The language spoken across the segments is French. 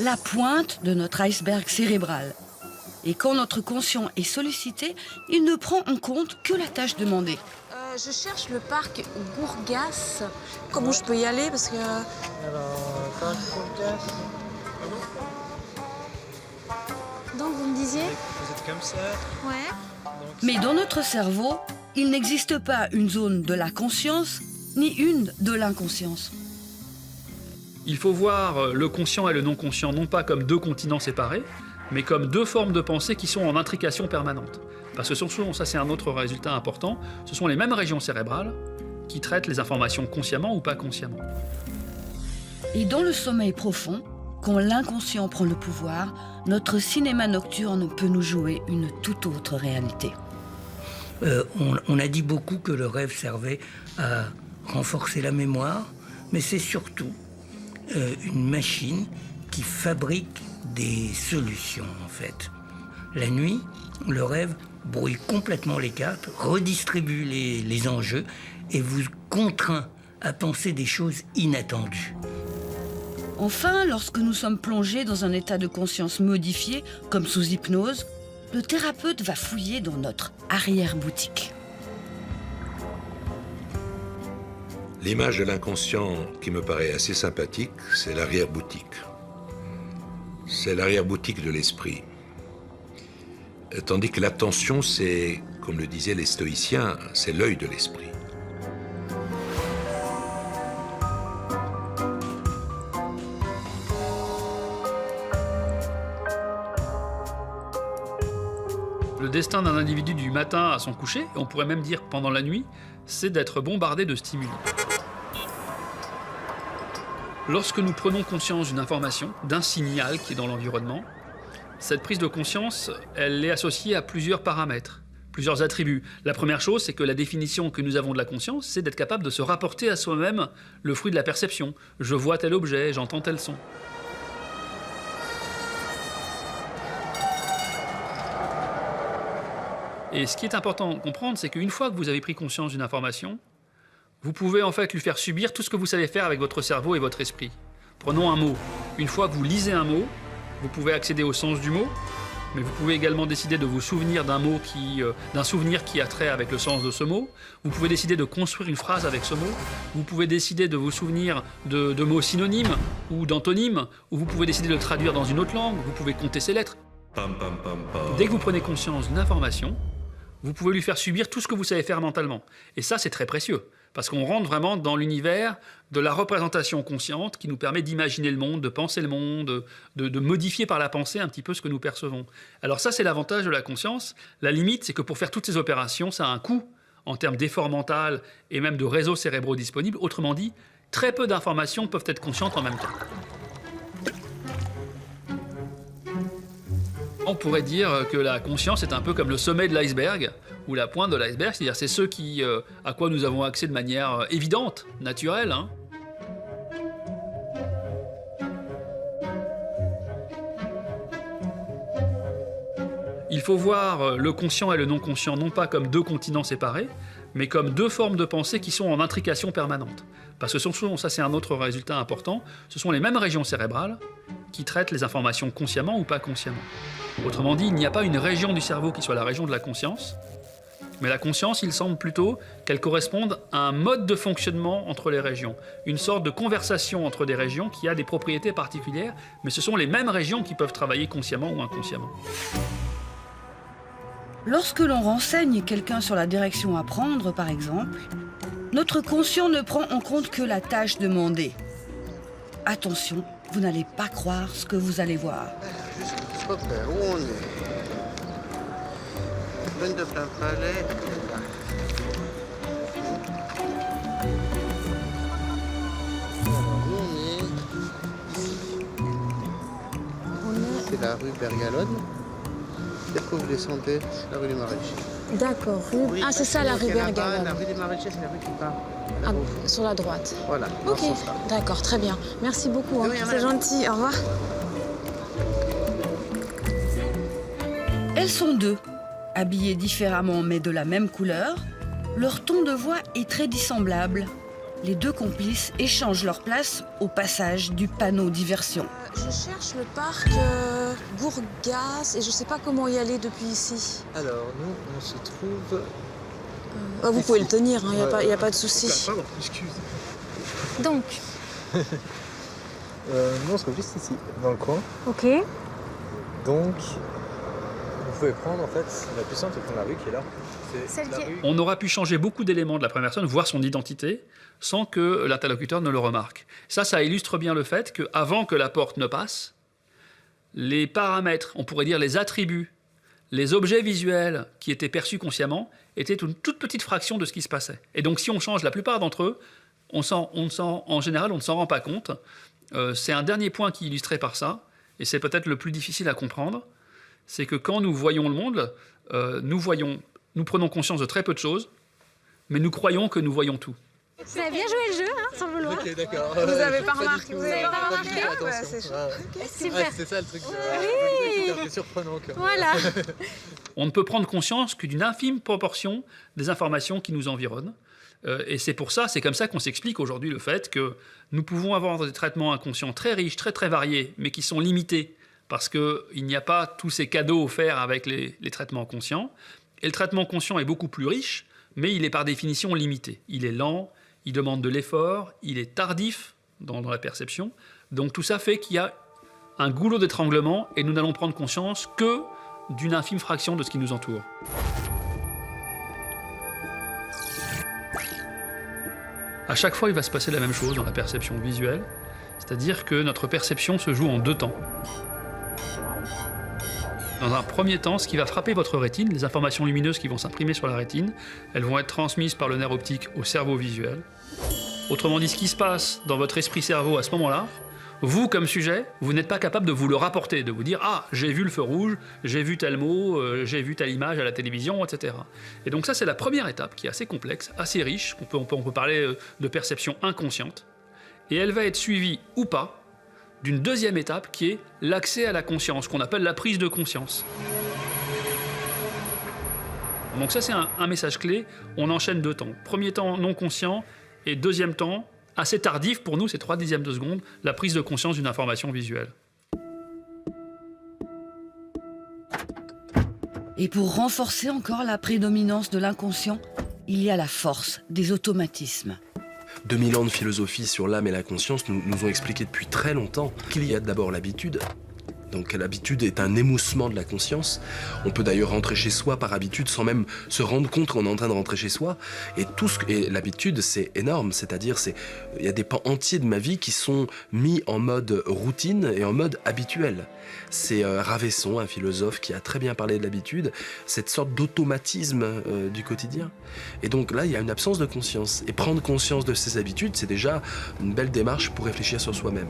la pointe de notre iceberg cérébral. Et quand notre conscient est sollicité, il ne prend en compte que la tâche demandée. Je cherche le parc Bourgas. Comment je peux y aller parce que... Alors, parc Bourgas. Donc vous me disiez? Vous êtes comme ça. Ouais. Mais dans notre cerveau, il n'existe pas une zone de la conscience ni une de l'inconscience. Il faut voir le conscient et le non-conscient non pas comme deux continents séparés, mais comme deux formes de pensée qui sont en intrication permanente. Parce que souvent, ça c'est un autre résultat important, ce sont les mêmes régions cérébrales qui traitent les informations consciemment ou pas consciemment. Et dans le sommeil profond, quand l'inconscient prend le pouvoir, notre cinéma nocturne peut nous jouer une toute autre réalité. On a dit beaucoup que le rêve servait à renforcer la mémoire, mais c'est surtout une machine qui fabrique des solutions, en fait. La nuit, le rêve brouille complètement les cartes, redistribue les enjeux et vous contraint à penser des choses inattendues. Enfin, lorsque nous sommes plongés dans un état de conscience modifié, comme sous hypnose, le thérapeute va fouiller dans notre arrière-boutique. L'image de l'inconscient qui me paraît assez sympathique, c'est l'arrière-boutique. C'est l'arrière-boutique de l'esprit. Tandis que l'attention, c'est, comme le disaient les stoïciens, c'est l'œil de l'esprit. Le destin d'un individu du matin à son coucher, et on pourrait même dire pendant la nuit, c'est d'être bombardé de stimuli. Lorsque nous prenons conscience d'une information, d'un signal qui est dans l'environnement, cette prise de conscience, elle est associée à plusieurs paramètres, plusieurs attributs. La première chose, c'est que la définition que nous avons de la conscience, c'est d'être capable de se rapporter à soi-même le fruit de la perception. Je vois tel objet, j'entends tel son. Et ce qui est important de comprendre, c'est qu'une fois que vous avez pris conscience d'une information, vous pouvez en fait lui faire subir tout ce que vous savez faire avec votre cerveau et votre esprit. Prenons un mot. Une fois que vous lisez un mot, vous pouvez accéder au sens du mot, mais vous pouvez également décider de vous souvenir d'un souvenir qui a trait avec le sens de ce mot. Vous pouvez décider de construire une phrase avec ce mot. Vous pouvez décider de vous souvenir de mots synonymes ou d'antonymes, ou vous pouvez décider de le traduire dans une autre langue. Vous pouvez compter ses lettres. Dès que vous prenez conscience d'une information, vous pouvez lui faire subir tout ce que vous savez faire mentalement. Et ça, c'est très précieux, parce qu'on rentre vraiment dans l'univers de la représentation consciente qui nous permet d'imaginer le monde, de penser le monde, de modifier par la pensée un petit peu ce que nous percevons. Alors ça, c'est l'avantage de la conscience. La limite, c'est que pour faire toutes ces opérations, ça a un coût en termes d'effort mental et même de réseaux cérébraux disponibles. Autrement dit, très peu d'informations peuvent être conscientes en même temps. On pourrait dire que la conscience est un peu comme le sommet de l'iceberg, ou la pointe de l'iceberg, c'est-à-dire c'est ce à quoi nous avons accès de manière évidente, naturelle. Il faut voir le conscient et le non-conscient non pas comme deux continents séparés, mais comme deux formes de pensée qui sont en intrication permanente. Parce que souvent, ça c'est un autre résultat important, ce sont les mêmes régions cérébrales qui traitent les informations consciemment ou pas consciemment. Autrement dit, il n'y a pas une région du cerveau qui soit la région de la conscience, mais la conscience, il semble plutôt qu'elle corresponde à un mode de fonctionnement entre les régions, une sorte de conversation entre des régions qui a des propriétés particulières, mais ce sont les mêmes régions qui peuvent travailler consciemment ou inconsciemment. Lorsque l'on renseigne quelqu'un sur la direction à prendre, par exemple, notre conscient ne prend en compte que la tâche demandée. Attention, vous n'allez pas croire ce que vous allez voir. Super, où on est? Plein de plein palais. Alors, où on est? C'est la rue Bergalone. Dès que vous descendez, c'est la rue des Maraîchers. D'accord. Oui, c'est ça la rue là-bas, Bergalone. La rue des Maraîchers, c'est la rue qui part. Sur la droite. Voilà, dans Ok, ce sens-là. d'accord, très bien. Merci beaucoup, De rien, c'est madame. gentil. Au revoir. Elles sont deux, habillées différemment mais de la même couleur. Leur ton de voix est très dissemblable. les deux complices échangent leur place au passage du panneau diversion. Je cherche le parc Gourgas et je sais pas comment y aller depuis ici. Alors, nous, on se trouve... Vous pouvez le tenir, il n'y a pas de souci. Pardon, excuse. Donc, Nous, on se trouve juste ici, dans le coin. ok. Donc, vous pouvez prendre, en fait, la plus simple, c'est prendre la rue qui est là. C'est la rue. On aura pu changer beaucoup d'éléments de la première personne, voire son identité, sans que l'interlocuteur ne le remarque. Ça illustre bien le fait qu'avant que la porte ne passe, les paramètres, on pourrait dire les attributs, les objets visuels qui étaient perçus consciemment étaient une toute petite fraction de ce qui se passait. Et donc si on change la plupart d'entre eux, en général, on ne s'en rend pas compte. C'est un dernier point qui est illustré par ça, et c'est peut-être le plus difficile à comprendre, c'est que quand nous voyons le monde, nous prenons conscience de très peu de choses, mais nous croyons que nous voyons tout. Vous avez bien joué le jeu, hein, sans vouloir. Ok, d'accord. Vous avez pas remarqué, vous avez pas remarqué? C'est chouette. Super. C'est ça le truc. Oui. C'est surprenant. Quoi. Voilà. On ne peut prendre conscience que d'une infime proportion des informations qui nous environnent. Et c'est comme ça qu'on s'explique aujourd'hui le fait que nous pouvons avoir des traitements inconscients très riches, très très variés, mais qui sont limités parce qu'il n'y a pas tous ces cadeaux offerts avec les traitements conscients. Et le traitement conscient est beaucoup plus riche, mais il est par définition limité. Il est lent, il demande de l'effort, il est tardif dans la perception. Donc tout ça fait qu'il y a un goulot d'étranglement et nous n'allons prendre conscience que d'une infime fraction de ce qui nous entoure. À chaque fois, il va se passer la même chose dans la perception visuelle, c'est-à-dire que notre perception se joue en deux temps. Dans un premier temps, ce qui va frapper votre rétine, les informations lumineuses qui vont s'imprimer sur la rétine, elles vont être transmises par le nerf optique au cerveau visuel. Autrement dit, ce qui se passe dans votre esprit-cerveau à ce moment-là, vous, comme sujet, vous n'êtes pas capable de vous le rapporter, de vous dire « Ah, j'ai vu le feu rouge, j'ai vu tel mot, j'ai vu telle image à la télévision, etc. » Et donc ça, c'est la première étape qui est assez complexe, assez riche, on peut parler de perception inconsciente, et elle va être suivie ou pas d'une deuxième étape qui est l'accès à la conscience, qu'on appelle la prise de conscience. Donc ça, c'est un message clé, on enchaîne deux temps. Premier temps non conscient, et deuxième temps, assez tardif pour nous, c'est 3/10 de seconde, la prise de conscience d'une information visuelle. Et pour renforcer encore la prédominance de l'inconscient, il y a la force des automatismes. 2000 ans de philosophie sur l'âme et la conscience nous ont expliqué depuis très longtemps qu'il y a d'abord l'habitude. Donc l'habitude est un émoussement de la conscience. On peut d'ailleurs rentrer chez soi par habitude sans même se rendre compte qu'on est en train de rentrer chez soi. Et l'habitude, c'est énorme. C'est-à-dire, il y a des pans entiers de ma vie qui sont mis en mode routine et en mode habituel. C'est Ravesson, un philosophe, qui a très bien parlé de l'habitude, cette sorte d'automatisme du quotidien. Et donc là, il y a une absence de conscience. Et prendre conscience de ses habitudes, c'est déjà une belle démarche pour réfléchir sur soi-même.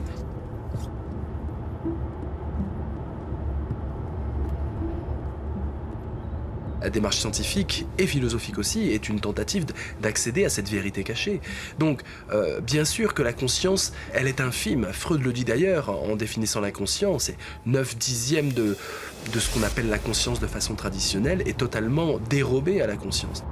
La démarche scientifique et philosophique aussi est une tentative d'accéder à cette vérité cachée. Donc, bien sûr que la conscience, elle est infime. Freud le dit d'ailleurs en définissant l'inconscient, c'est 9/10 de ce qu'on appelle la conscience de façon traditionnelle est totalement dérobée à la conscience.